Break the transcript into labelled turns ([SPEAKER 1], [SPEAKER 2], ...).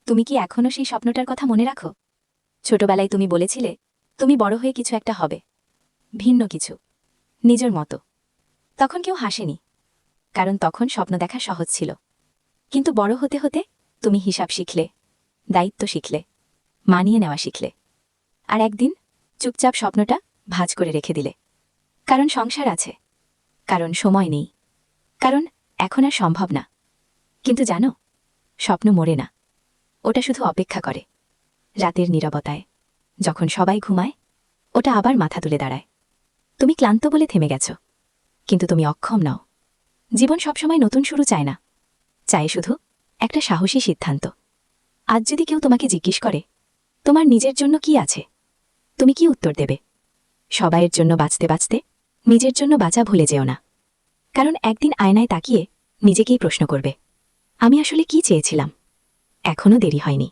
[SPEAKER 1] তুমি কি এখনও সেই স্বপ্নটার কথা মনে রাখো? ছোটবেলায় তুমি বলেছিলে তুমি বড় হয়ে কিছু একটা হবে, ভিন্ন কিছু, নিজের মতো। তখন কেউ হাসেনি, কারণ তখন স্বপ্ন দেখা সহজ ছিল। কিন্তু বড় হতে হতে তুমি হিসাব শিখলে, দায়িত্ব শিখলে, মানিয়ে নেওয়া শিখলে। আর একদিন চুপচাপ স্বপ্নটা ভাঁজ করে রেখে দিলে। কারণ সংসার আছে, কারণ সময় নেই, কারণ এখন আর সম্ভব না। কিন্তু জানো, স্বপ্ন মরে না, ওটা শুধু অপেক্ষা করে। রাতের নীরবতায়, যখন সবাই ঘুমায়, ওটা আবার মাথা তুলে দাঁড়ায়। তুমি ক্লান্ত বলে থেমে গেছ, কিন্তু তুমি অক্ষম নও। জীবন সবসময় নতুন শুরু চায় না, চায় শুধু একটা সাহসী সিদ্ধান্ত। আজ যদি কেউ তোমাকে জিজ্ঞেস করে তোমার নিজের জন্য কি আছে, তুমি কি উত্তর দেবে? সবাইয়ের জন্য বাঁচতে বাঁচতে নিজের জন্য বাঁচা ভুলে যেও না। কারণ একদিন আয়নায় তাকিয়ে নিজেকেই প্রশ্ন করবে, আমি আসলে কি চেয়েছিলাম? এখনও দেরি হয়নি।